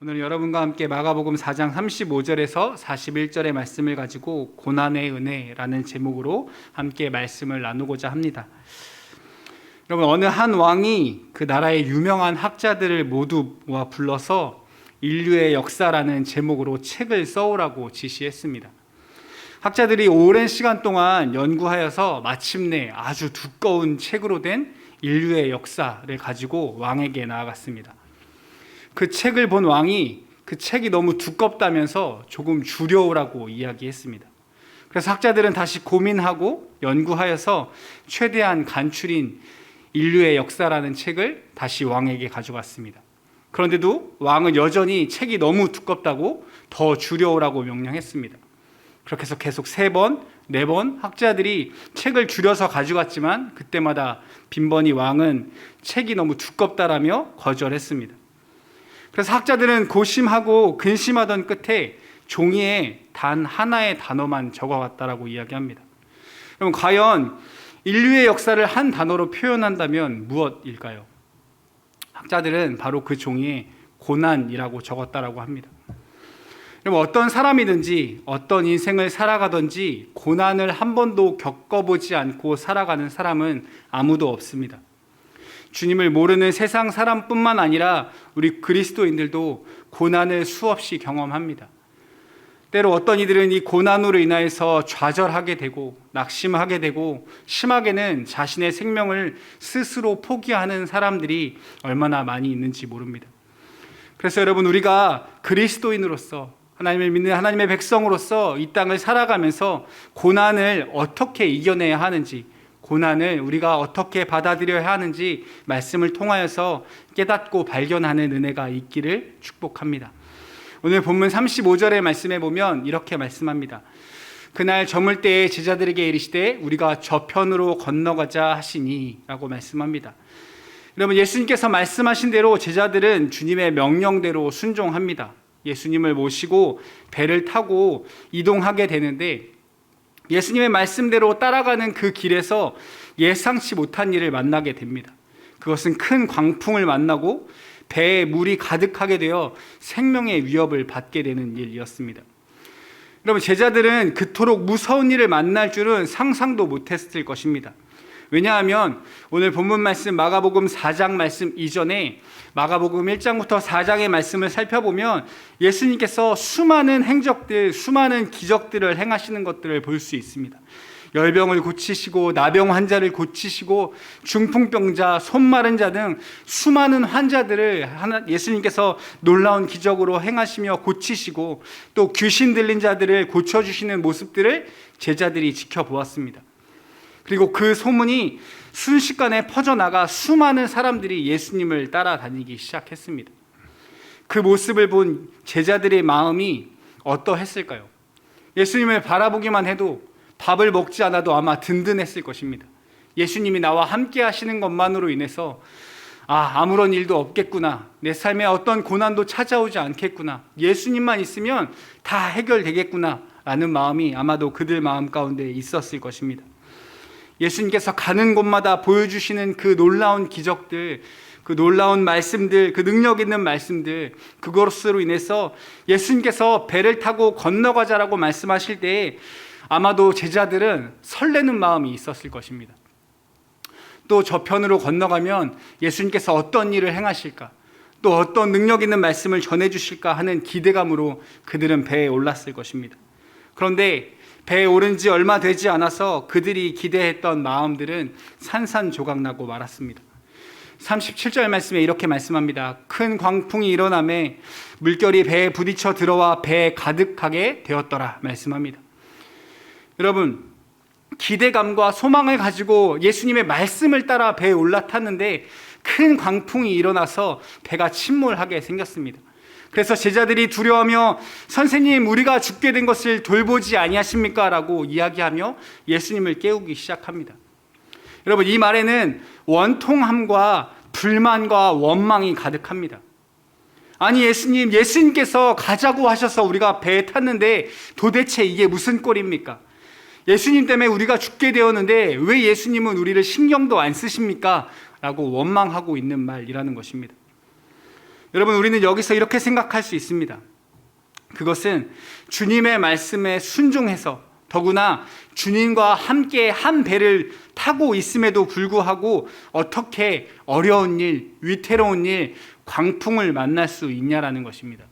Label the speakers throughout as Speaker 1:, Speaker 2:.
Speaker 1: 오늘 여러분과 함께 마가복음 4장 35절에서 41절의 말씀을 가지고 고난의 은혜라는 제목으로 함께 말씀을 나누고자 합니다. 여러분, 어느 한 왕이 그 나라의 유명한 학자들을 모두 모아 불러서 인류의 역사라는 제목으로 책을 써오라고 지시했습니다. 학자들이 오랜 시간 동안 연구하여서 마침내 아주 두꺼운 책으로 된 인류의 역사를 가지고 왕에게 나아갔습니다. 그 책을 본 왕이 그 책이 너무 두껍다면서 조금 줄여오라고 이야기했습니다. 그래서 학자들은 다시 고민하고 연구하여서 최대한 간출인 인류의 역사라는 책을 다시 왕에게 가져갔습니다. 그런데도 왕은 여전히 책이 너무 두껍다고 더 줄여오라고 명령했습니다. 그렇게 해서 계속 3번, 4번 학자들이 책을 줄여서 가져갔지만 그때마다 빈번히 왕은 책이 너무 두껍다라며 거절했습니다. 그래서 학자들은 고심하고 근심하던 끝에 종이에 단 하나의 단어만 적어갔다라고 이야기합니다. 그럼 과연 인류의 역사를 한 단어로 표현한다면 무엇일까요? 학자들은 바로 그 종이에 고난이라고 적었다라고 합니다. 그럼 어떤 사람이든지 어떤 인생을 살아가든지 고난을 한 번도 겪어보지 않고 살아가는 사람은 아무도 없습니다. 주님을 모르는 세상 사람뿐만 아니라 우리 그리스도인들도 고난을 수없이 경험합니다. 때로 어떤 이들은 이 고난으로 인하여서 좌절하게 되고 낙심하게 되고 심하게는 자신의 생명을 스스로 포기하는 사람들이 얼마나 많이 있는지 모릅니다. 그래서 여러분, 우리가 그리스도인으로서 하나님을 믿는 하나님의 백성으로서 이 땅을 살아가면서 고난을 어떻게 이겨내야 하는지, 고난을 우리가 어떻게 받아들여야 하는지 말씀을 통하여서 깨닫고 발견하는 은혜가 있기를 축복합니다. 오늘 본문 35절의 말씀에 보면 이렇게 말씀합니다. 그날 저물 때에 제자들에게 이르시되 우리가 저편으로 건너가자 하시니 라고 말씀합니다. 여러분, 예수님께서 말씀하신 대로 제자들은 주님의 명령대로 순종합니다. 예수님을 모시고 배를 타고 이동하게 되는데 예수님의 말씀대로 따라가는 그 길에서 예상치 못한 일을 만나게 됩니다. 그것은 큰 광풍을 만나고 배에 물이 가득하게 되어 생명의 위협을 받게 되는 일이었습니다. 여러분, 제자들은 그토록 무서운 일을 만날 줄은 상상도 못했을 것입니다. 왜냐하면 오늘 본문 말씀 마가복음 4장 말씀 이전에 마가복음 1장부터 4장의 말씀을 살펴보면 예수님께서 수많은 행적들, 수많은 기적들을 행하시는 것들을 볼 수 있습니다. 열병을 고치시고 나병 환자를 고치시고 중풍병자, 손 마른 자 등 수많은 환자들을 예수님께서 놀라운 기적으로 행하시며 고치시고 또 귀신 들린 자들을 고쳐주시는 모습들을 제자들이 지켜보았습니다. 그리고 그 소문이 순식간에 퍼져나가 수많은 사람들이 예수님을 따라다니기 시작했습니다. 그 모습을 본 제자들의 마음이 어떠했을까요? 예수님을 바라보기만 해도 밥을 먹지 않아도 아마 든든했을 것입니다. 예수님이 나와 함께 하시는 것만으로 인해서 아무런 일도 없겠구나, 내 삶에 어떤 고난도 찾아오지 않겠구나, 예수님만 있으면 다 해결되겠구나 라는 마음이 아마도 그들 마음 가운데 있었을 것입니다. 예수님께서 가는 곳마다 보여주시는 그 놀라운 기적들, 그 놀라운 말씀들, 그 능력 있는 말씀들, 그것으로 인해서 예수님께서 배를 타고 건너가자라고 말씀하실 때에 아마도 제자들은 설레는 마음이 있었을 것입니다. 또 저편으로 건너가면 예수님께서 어떤 일을 행하실까, 또 어떤 능력 있는 말씀을 전해주실까 하는 기대감으로 그들은 배에 올랐을 것입니다. 그런데 배에 오른 지 얼마 되지 않아서 그들이 기대했던 마음들은 산산조각나고 말았습니다. 37절 말씀에 이렇게 말씀합니다. 큰 광풍이 일어나매 물결이 배에 부딪혀 들어와 배에 가득하게 되었더라 말씀합니다. 여러분, 기대감과 소망을 가지고 예수님의 말씀을 따라 배에 올라탔는데 큰 광풍이 일어나서 배가 침몰하게 생겼습니다. 그래서 제자들이 두려워하며 선생님, 우리가 죽게 된 것을 돌보지 아니하십니까? 라고 이야기하며 예수님을 깨우기 시작합니다. 여러분, 이 말에는 원통함과 불만과 원망이 가득합니다. 아니 예수님께서 가자고 하셔서 우리가 배에 탔는데 도대체 이게 무슨 꼴입니까? 예수님 때문에 우리가 죽게 되었는데 왜 예수님은 우리를 신경도 안 쓰십니까? 라고 원망하고 있는 말이라는 것입니다. 여러분, 우리는 여기서 이렇게 생각할 수 있습니다. 그것은 주님의 말씀에 순종해서, 더구나 주님과 함께 한 배를 타고 있음에도 불구하고 어떻게 어려운 일, 위태로운 일, 광풍을 만날 수 있냐라는 것입니다.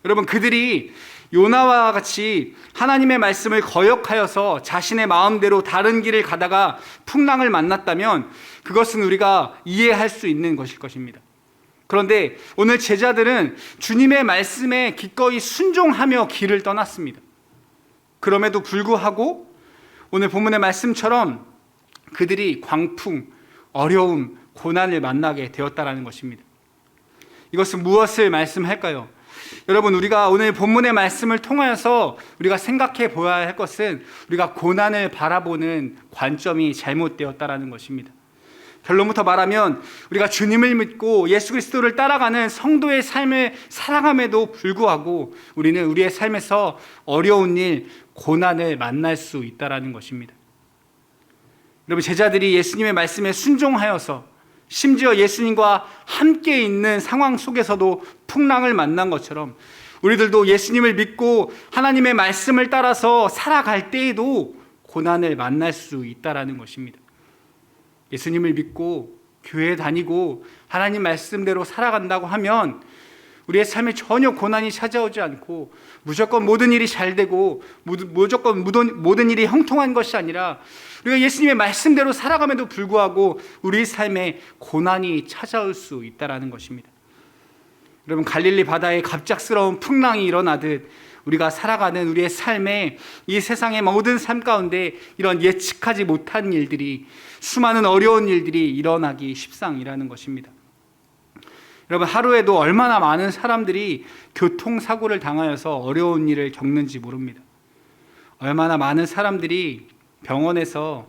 Speaker 1: 여러분, 그들이 요나와 같이 하나님의 말씀을 거역하여서 자신의 마음대로 다른 길을 가다가 풍랑을 만났다면 그것은 우리가 이해할 수 있는 것일 것입니다. 그런데 오늘 제자들은 주님의 말씀에 기꺼이 순종하며 길을 떠났습니다. 그럼에도 불구하고 오늘 본문의 말씀처럼 그들이 광풍, 어려움, 고난을 만나게 되었다라는 것입니다. 이것은 무엇을 말씀할까요? 여러분, 우리가 오늘 본문의 말씀을 통하여서 우리가 생각해 보아야 할 것은 우리가 고난을 바라보는 관점이 잘못되었다라는 것입니다. 결론부터 말하면 우리가 주님을 믿고 예수 그리스도를 따라가는 성도의 삶을 살아감에도 불구하고 우리는 우리의 삶에서 어려운 일, 고난을 만날 수 있다라는 것입니다. 여러분, 제자들이 예수님의 말씀에 순종하여서 심지어 예수님과 함께 있는 상황 속에서도 풍랑을 만난 것처럼 우리들도 예수님을 믿고 하나님의 말씀을 따라서 살아갈 때에도 고난을 만날 수 있다라는 것입니다. 예수님을 믿고 교회에 다니고 하나님 말씀대로 살아간다고 하면 우리의 삶에 전혀 고난이 찾아오지 않고 무조건 모든 일이 잘 되고 무조건 모든 일이 형통한 것이 아니라 우리가 예수님의 말씀대로 살아감에도 불구하고 우리 삶에 고난이 찾아올 수 있다는 것입니다. 여러분, 갈릴리 바다에 갑작스러운 풍랑이 일어나듯 우리가 살아가는 우리의 삶에 이 세상의 모든 삶 가운데 이런 예측하지 못한 일들이, 수많은 어려운 일들이 일어나기 십상이라는 것입니다. 여러분, 하루에도 얼마나 많은 사람들이 교통사고를 당하여서 어려운 일을 겪는지 모릅니다. 얼마나 많은 사람들이 병원에서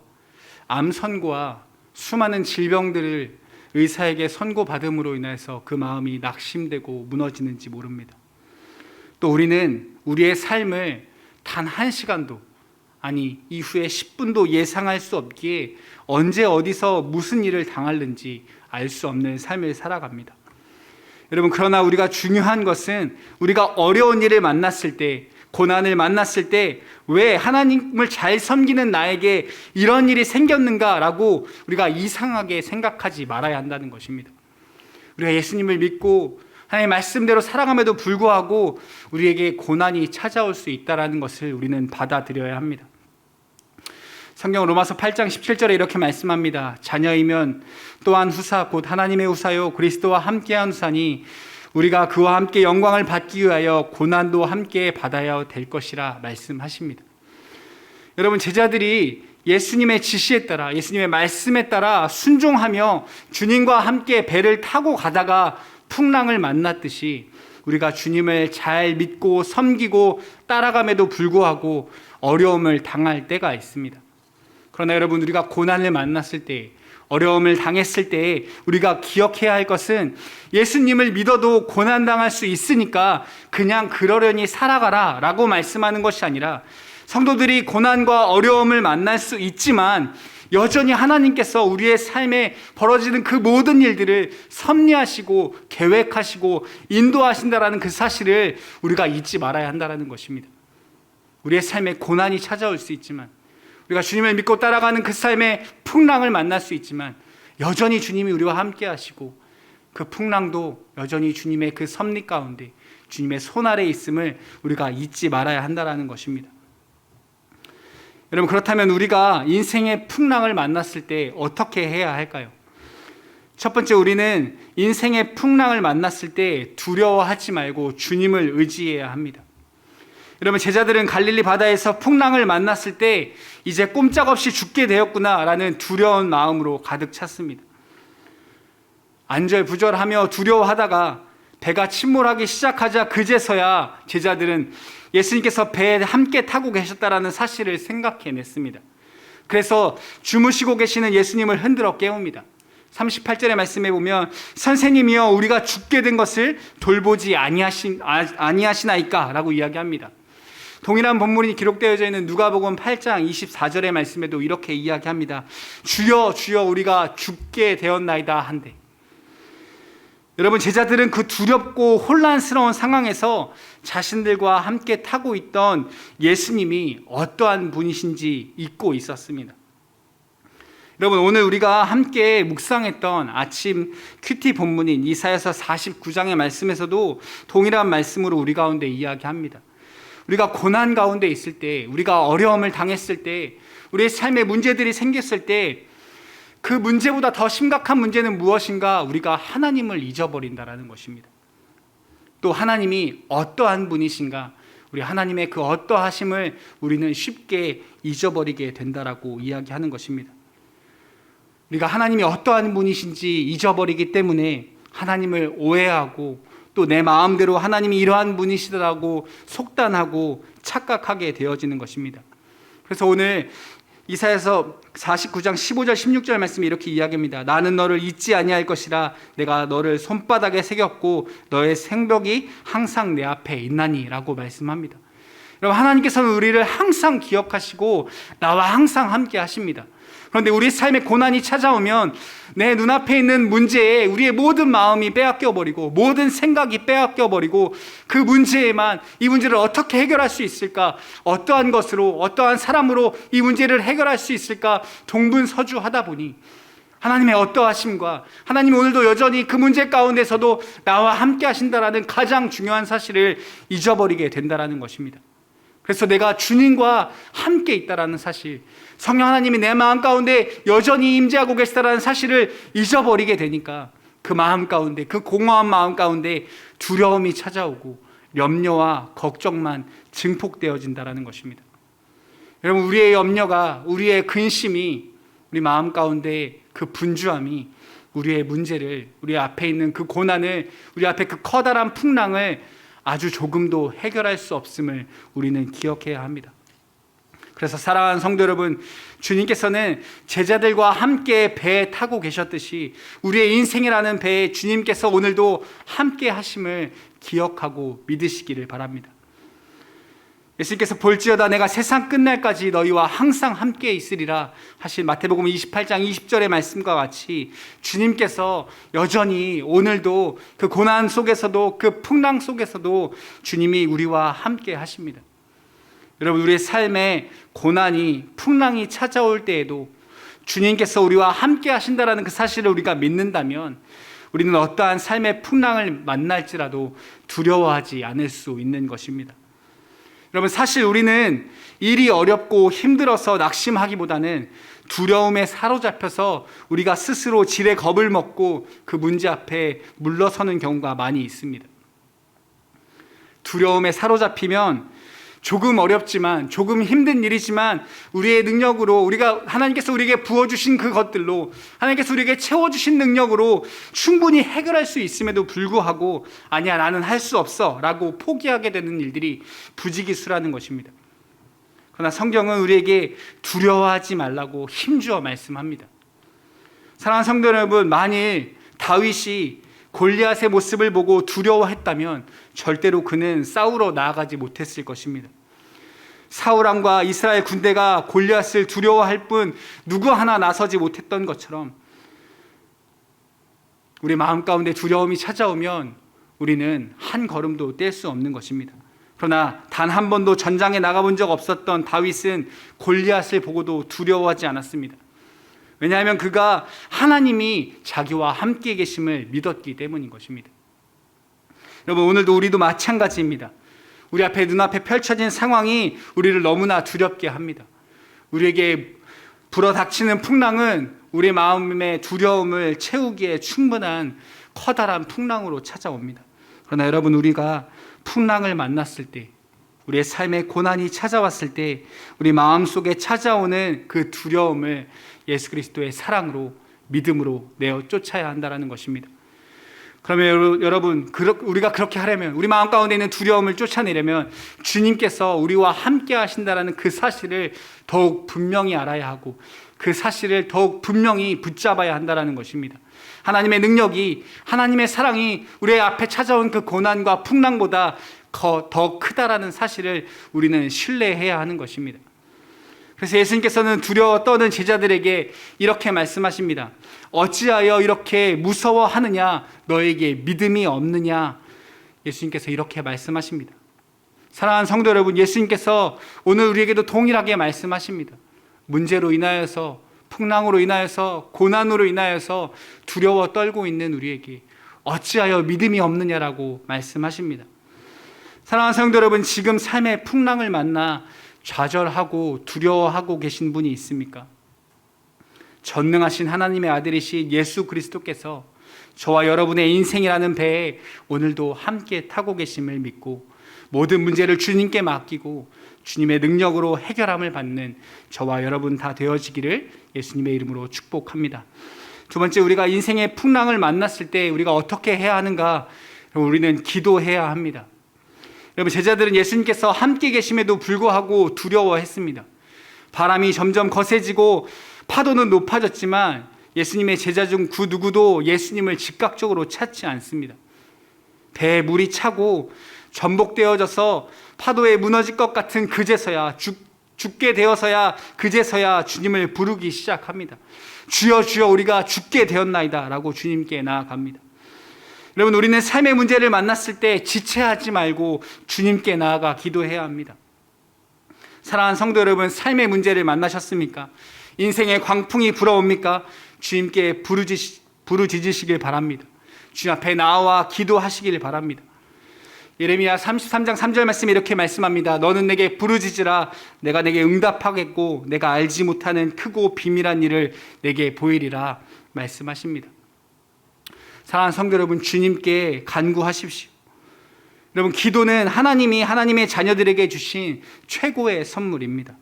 Speaker 1: 암 선고와 수많은 질병들을 의사에게 선고받음으로 인해서 그 마음이 낙심되고 무너지는지 모릅니다. 또 우리는 우리의 삶을 단 1시간도, 아니 이후에 10분도 예상할 수 없기에 언제 어디서 무슨 일을 당할는지 알 수 없는 삶을 살아갑니다. 여러분, 그러나 우리가 중요한 것은 우리가 어려운 일을 만났을 때, 고난을 만났을 때 왜 하나님을 잘 섬기는 나에게 이런 일이 생겼는가라고 우리가 이상하게 생각하지 말아야 한다는 것입니다. 우리가 예수님을 믿고 하나님의 말씀대로 살아감에도 불구하고 우리에게 고난이 찾아올 수 있다는 것을 우리는 받아들여야 합니다. 성경 로마서 8장 17절에 이렇게 말씀합니다. 자녀이면 또한 후사 곧 하나님의 후사요 그리스도와 함께한 후사니 우리가 그와 함께 영광을 받기 위하여 고난도 함께 받아야 될 것이라 말씀하십니다. 여러분, 제자들이 예수님의 지시에 따라, 예수님의 말씀에 따라 순종하며 주님과 함께 배를 타고 가다가 풍랑을 만났듯이 우리가 주님을 잘 믿고 섬기고 따라감에도 불구하고 어려움을 당할 때가 있습니다. 그러나 여러분, 우리가 고난을 만났을 때, 어려움을 당했을 때 우리가 기억해야 할 것은 예수님을 믿어도 고난당할 수 있으니까 그냥 그러려니 살아가라 라고 말씀하는 것이 아니라, 성도들이 고난과 어려움을 만날 수 있지만 여전히 하나님께서 우리의 삶에 벌어지는 그 모든 일들을 섭리하시고 계획하시고 인도하신다라는 그 사실을 우리가 잊지 말아야 한다는 것입니다. 우리의 삶에 고난이 찾아올 수 있지만, 우리가 주님을 믿고 따라가는 그 삶에 풍랑을 만날 수 있지만 여전히 주님이 우리와 함께 하시고 그 풍랑도 여전히 주님의 그 섭리 가운데 주님의 손 아래 있음을 우리가 잊지 말아야 한다는 것입니다. 여러분, 그렇다면 우리가 인생의 풍랑을 만났을 때 어떻게 해야 할까요? 첫 번째, 우리는 인생의 풍랑을 만났을 때 두려워하지 말고 주님을 의지해야 합니다. 여러분, 제자들은 갈릴리 바다에서 풍랑을 만났을 때 이제 꼼짝없이 죽게 되었구나라는 두려운 마음으로 가득 찼습니다. 안절부절하며 두려워하다가 배가 침몰하기 시작하자 그제서야 제자들은 예수님께서 배에 함께 타고 계셨다라는 사실을 생각해냈습니다. 그래서 주무시고 계시는 예수님을 흔들어 깨웁니다. 38절의 말씀에 보면 선생님이여 우리가 죽게 된 것을 돌보지 아니하시나이까 라고 이야기합니다. 동일한 본문이 기록되어져 있는 누가복음 8장 24절의 말씀에도 이렇게 이야기합니다. 주여 주여 우리가 죽게 되었나이다 한데. 여러분, 제자들은 그 두렵고 혼란스러운 상황에서 자신들과 함께 타고 있던 예수님이 어떠한 분이신지 잊고 있었습니다. 여러분, 오늘 우리가 함께 묵상했던 아침 큐티 본문인 이사야서 49장의 말씀에서도 동일한 말씀으로 우리 가운데 이야기합니다. 우리가 고난 가운데 있을 때, 우리가 어려움을 당했을 때, 우리의 삶에 문제들이 생겼을 때, 그 문제보다 더 심각한 문제는 무엇인가? 우리가 하나님을 잊어버린다라는 것입니다. 또 하나님이 어떠한 분이신가? 우리 하나님의 그 어떠하심을 우리는 쉽게 잊어버리게 된다라고 이야기하는 것입니다. 우리가 하나님이 어떠한 분이신지 잊어버리기 때문에 하나님을 오해하고 또 내 마음대로 하나님이 이러한 분이시더라고 속단하고 착각하게 되어지는 것입니다. 그래서 오늘 이사야서 49장 15절 16절 말씀이 이렇게 이야기합니다. 나는 너를 잊지 아니할 것이라 내가 너를 손바닥에 새겼고 너의 생벽이 항상 내 앞에 있나니 라고 말씀합니다. 여러분, 하나님께서는 우리를 항상 기억하시고 나와 항상 함께 하십니다. 그런데 우리 삶에 고난이 찾아오면 내 눈앞에 있는 문제에 우리의 모든 마음이 빼앗겨버리고 모든 생각이 빼앗겨버리고 그 문제에만 이 문제를 어떻게 해결할 수 있을까, 어떠한 것으로 어떠한 사람으로 이 문제를 해결할 수 있을까 동분서주하다 보니 하나님의 어떠하심과 하나님 오늘도 여전히 그 문제 가운데서도 나와 함께 하신다라는 가장 중요한 사실을 잊어버리게 된다라는 것입니다. 그래서 내가 주님과 함께 있다라는 사실, 성령 하나님이 내 마음 가운데 여전히 임재하고 계시다라는 사실을 잊어버리게 되니까 그 마음 가운데, 그 공허한 마음 가운데 두려움이 찾아오고 염려와 걱정만 증폭되어진다라는 것입니다. 여러분, 우리의 염려가, 우리의 근심이, 우리 마음 가운데 그 분주함이 우리의 문제를, 우리 앞에 있는 그 고난을, 우리 앞에 그 커다란 풍랑을 아주 조금도 해결할 수 없음을 우리는 기억해야 합니다. 그래서 사랑하는 성도 여러분, 주님께서는 제자들과 함께 배에 타고 계셨듯이 우리의 인생이라는 배에 주님께서 오늘도 함께 하심을 기억하고 믿으시기를 바랍니다. 예수님께서 볼지어다 내가 세상 끝날까지 너희와 항상 함께 있으리라 하신 마태복음 28장 20절의 말씀과 같이 주님께서 여전히 오늘도 그 고난 속에서도 그 풍랑 속에서도 주님이 우리와 함께 하십니다. 여러분, 우리의 삶에 고난이 풍랑이 찾아올 때에도 주님께서 우리와 함께 하신다라는 그 사실을 우리가 믿는다면 우리는 어떠한 삶의 풍랑을 만날지라도 두려워하지 않을 수 있는 것입니다. 여러분, 사실 우리는 일이 어렵고 힘들어서 낙심하기보다는 두려움에 사로잡혀서 우리가 스스로 지레 겁을 먹고 그 문제 앞에 물러서는 경우가 많이 있습니다. 두려움에 사로잡히면 조금 어렵지만, 조금 힘든 일이지만 우리의 능력으로, 우리가 하나님께서 우리에게 부어주신 그것들로, 하나님께서 우리에게 채워주신 능력으로 충분히 해결할 수 있음에도 불구하고 아니야, 나는 할 수 없어 라고 포기하게 되는 일들이 부지기수라는 것입니다. 그러나 성경은 우리에게 두려워하지 말라고 힘주어 말씀합니다. 사랑하는 성도 여러분, 만일 다윗이 골리앗의 모습을 보고 두려워했다면 절대로 그는 싸우러 나아가지 못했을 것입니다. 사울왕과 이스라엘 군대가 골리앗을 두려워할 뿐 누구 하나 나서지 못했던 것처럼 우리 마음 가운데 두려움이 찾아오면 우리는 한 걸음도 뗄 수 없는 것입니다. 그러나 단 한 번도 전장에 나가본 적 없었던 다윗은 골리앗을 보고도 두려워하지 않았습니다. 왜냐하면 그가 하나님이 자기와 함께 계심을 믿었기 때문인 것입니다. 여러분, 오늘도 우리도 마찬가지입니다. 우리 앞에 눈앞에 펼쳐진 상황이 우리를 너무나 두렵게 합니다. 우리에게 불어닥치는 풍랑은 우리 마음의 두려움을 채우기에 충분한 커다란 풍랑으로 찾아옵니다. 그러나 여러분, 우리가 풍랑을 만났을 때, 우리의 삶에 고난이 찾아왔을 때 우리 마음속에 찾아오는 그 두려움을 예수 그리스도의 사랑으로, 믿음으로 내어 쫓아야 한다는 것입니다. 그러면 여러분, 우리가 그렇게 하려면, 우리 마음 가운데 있는 두려움을 쫓아내려면 주님께서 우리와 함께 하신다는 그 사실을 더욱 분명히 알아야 하고 그 사실을 더욱 분명히 붙잡아야 한다는 것입니다. 하나님의 능력이, 하나님의 사랑이 우리 앞에 찾아온 그 고난과 풍랑보다 더 크다라는 사실을 우리는 신뢰해야 하는 것입니다. 그래서 예수님께서는 두려워 떠는 제자들에게 이렇게 말씀하십니다. 어찌하여 이렇게 무서워하느냐? 너에게 믿음이 없느냐? 예수님께서 이렇게 말씀하십니다. 사랑하는 성도 여러분, 예수님께서 오늘 우리에게도 동일하게 말씀하십니다. 문제로 인하여서, 풍랑으로 인하여서, 고난으로 인하여서 두려워 떨고 있는 우리에게 어찌하여 믿음이 없느냐라고 말씀하십니다. 사랑하는 성도 여러분, 지금 삶의 풍랑을 만나 좌절하고 두려워하고 계신 분이 있습니까? 전능하신 하나님의 아들이신 예수 그리스도께서 저와 여러분의 인생이라는 배에 오늘도 함께 타고 계심을 믿고 모든 문제를 주님께 맡기고 주님의 능력으로 해결함을 받는 저와 여러분 다 되어지기를 예수님의 이름으로 축복합니다. 두 번째, 우리가 인생의 풍랑을 만났을 때 우리가 어떻게 해야 하는가? 우리는 기도해야 합니다. 여러분, 제자들은 예수님께서 함께 계심에도 불구하고 두려워했습니다. 바람이 점점 거세지고 파도는 높아졌지만 예수님의 제자 중 그 누구도 예수님을 즉각적으로 찾지 않습니다. 배에 물이 차고 전복되어져서 파도에 무너질 것 같은 그제서야 죽게 되어서야 그제서야 주님을 부르기 시작합니다. 주여 주여 우리가 죽게 되었나이다 라고 주님께 나아갑니다. 여러분, 우리는 삶의 문제를 만났을 때 지체하지 말고 주님께 나아가 기도해야 합니다. 사랑하는 성도 여러분, 삶의 문제를 만나셨습니까? 인생의 광풍이 불어옵니까? 주님께 부르짖으시길 바랍니다. 주님 앞에 나와 기도하시길 바랍니다. 예레미야 33장 3절 말씀에 이렇게 말씀합니다. 너는 내게 부르짖으라. 내가 내게 응답하겠고 내가 알지 못하는 크고 비밀한 일을 내게 보이리라 말씀하십니다. 사랑하는 성도 여러분, 주님께 간구하십시오. 여러분, 기도는 하나님이 하나님의 자녀들에게 주신 최고의 선물입니다.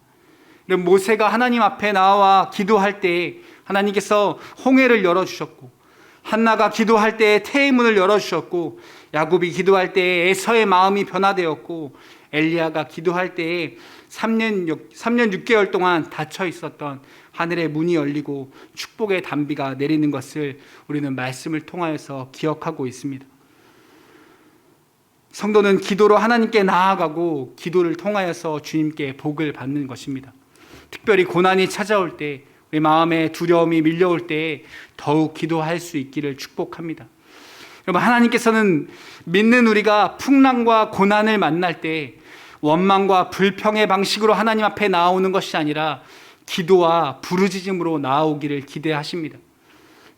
Speaker 1: 여러분, 모세가 하나님 앞에 나와 기도할 때 하나님께서 홍해를 열어주셨고, 한나가 기도할 때 태의 문을 열어주셨고, 야곱이 기도할 때 에서의 마음이 변화되었고, 엘리야가 기도할 때 3년 6개월 동안 닫혀 있었던 하늘의 문이 열리고 축복의 단비가 내리는 것을 우리는 말씀을 통하여서 기억하고 있습니다. 성도는 기도로 하나님께 나아가고 기도를 통하여서 주님께 복을 받는 것입니다. 특별히 고난이 찾아올 때, 우리 마음에 두려움이 밀려올 때 더욱 기도할 수 있기를 축복합니다. 여러분, 하나님께서는 믿는 우리가 풍랑과 고난을 만날 때 원망과 불평의 방식으로 하나님 앞에 나오는 것이 아니라 기도와 부르짖음으로 나오기를 기대하십니다.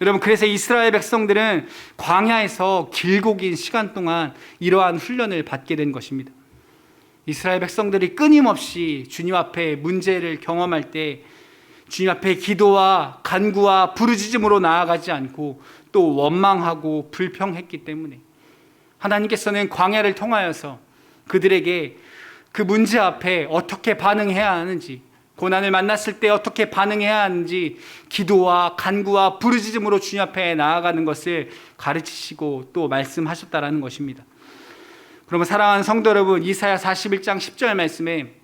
Speaker 1: 여러분, 그래서 이스라엘 백성들은 광야에서 길고 긴 시간 동안 이러한 훈련을 받게 된 것입니다. 이스라엘 백성들이 끊임없이 주님 앞에 문제를 경험할 때 주님 앞에 기도와 간구와 부르짖음으로 나아가지 않고 또 원망하고 불평했기 때문에 하나님께서는 광야를 통하여서 그들에게 그 문제 앞에 어떻게 반응해야 하는지, 고난을 만났을 때 어떻게 반응해야 하는지 기도와 간구와 부르짖음으로 주님 앞에 나아가는 것을 가르치시고 또 말씀하셨다라는 것입니다. 그러면 사랑하는 성도 여러분, 이사야 41장 10절 말씀에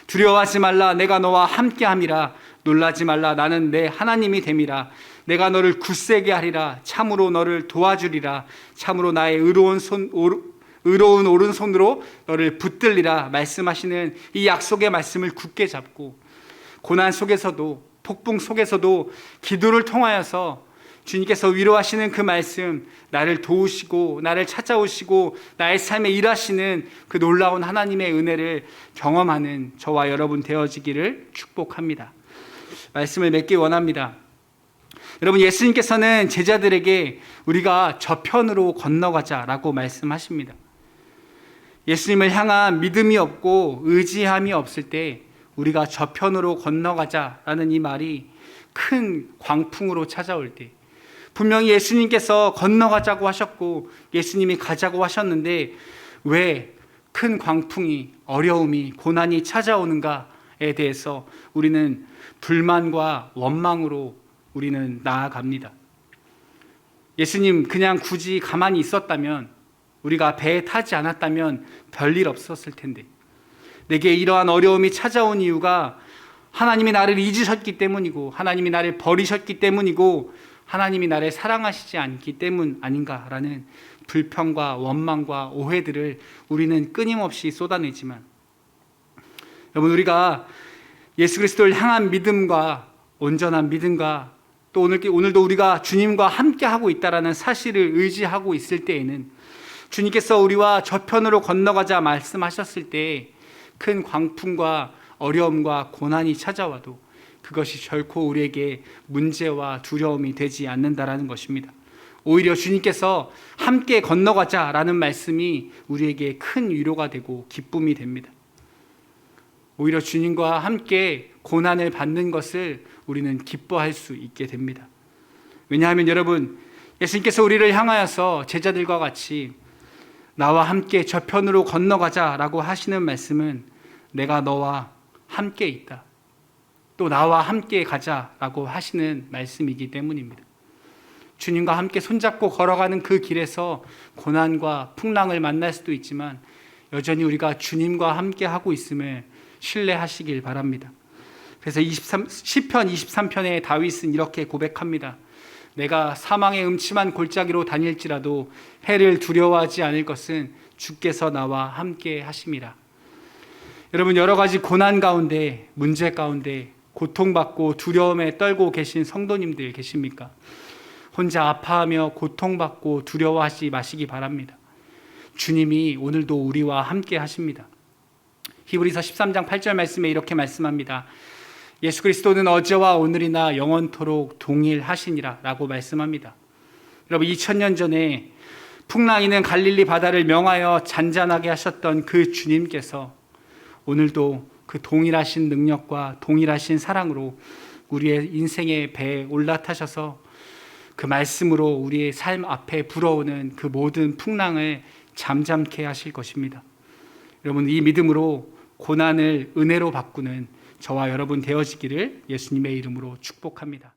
Speaker 1: 두려워하지 말라, 내가 너와 함께함이라. 놀라지 말라, 나는 내 하나님이 됨이라. 내가 너를 굳세게 하리라. 참으로 너를 도와주리라. 참으로 나의 의로운 오른손으로 너를 붙들리라 말씀하시는 이 약속의 말씀을 굳게 잡고 고난 속에서도, 폭풍 속에서도 기도를 통하여서 주님께서 위로하시는 그 말씀, 나를 도우시고 나를 찾아오시고 나의 삶에 일하시는 그 놀라운 하나님의 은혜를 경험하는 저와 여러분 되어지기를 축복합니다. 말씀을 맺기 원합니다. 여러분, 예수님께서는 제자들에게 우리가 저편으로 건너가자라고 말씀하십니다. 예수님을 향한 믿음이 없고 의지함이 없을 때 우리가 저편으로 건너가자라는 이 말이 큰 광풍으로 찾아올 때, 분명히 예수님께서 건너가자고 하셨고 예수님이 가자고 하셨는데 왜 큰 광풍이, 어려움이, 고난이 찾아오는가에 대해서 우리는 불만과 원망으로 우리는 나아갑니다. 예수님 그냥 굳이 가만히 있었다면, 우리가 배에 타지 않았다면 별일 없었을 텐데, 내게 이러한 어려움이 찾아온 이유가 하나님이 나를 잊으셨기 때문이고 하나님이 나를 버리셨기 때문이고 하나님이 나를 사랑하시지 않기 때문 아닌가라는 불평과 원망과 오해들을 우리는 끊임없이 쏟아내지만, 여러분, 우리가 예수 그리스도를 향한 믿음과 온전한 믿음과 또 오늘도 우리가 주님과 함께 하고 있다라는 사실을 의지하고 있을 때에는 주님께서 우리와 저편으로 건너가자 말씀하셨을 때 큰 광풍과 어려움과 고난이 찾아와도 그것이 결코 우리에게 문제와 두려움이 되지 않는다라는 것입니다. 오히려 주님께서 함께 건너가자라는 말씀이 우리에게 큰 위로가 되고 기쁨이 됩니다. 오히려 주님과 함께 고난을 받는 것을 우리는 기뻐할 수 있게 됩니다. 왜냐하면 여러분, 예수님께서 우리를 향하여서 제자들과 같이 나와 함께 저편으로 건너가자라고 하시는 말씀은 내가 너와 함께 있다, 또 나와 함께 가자라고 하시는 말씀이기 때문입니다. 주님과 함께 손잡고 걸어가는 그 길에서 고난과 풍랑을 만날 수도 있지만 여전히 우리가 주님과 함께 하고 있음을 신뢰하시길 바랍니다. 그래서 시편 23편에 다윗은 이렇게 고백합니다. 내가 사망의 음침한 골짜기로 다닐지라도 해를 두려워하지 않을 것은 주께서 나와 함께 하심이라. 여러분, 여러 가지 고난 가운데, 문제 가운데 고통받고 두려움에 떨고 계신 성도님들 계십니까? 혼자 아파하며 고통받고 두려워하지 마시기 바랍니다. 주님이 오늘도 우리와 함께 하십니다. 히브리서 13장 8절 말씀에 이렇게 말씀합니다. 예수 그리스도는 어제와 오늘이나 영원토록 동일하시니라 라고 말씀합니다. 여러분, 2000년 전에 풍랑이는 갈릴리 바다를 명하여 잔잔하게 하셨던 그 주님께서 오늘도 그 동일하신 능력과 동일하신 사랑으로 우리의 인생의 배에 올라타셔서 그 말씀으로 우리의 삶 앞에 불어오는 그 모든 풍랑을 잠잠케 하실 것입니다. 여러분, 이 믿음으로 고난을 은혜로 바꾸는 저와 여러분 되어지기를 예수님의 이름으로 축복합니다.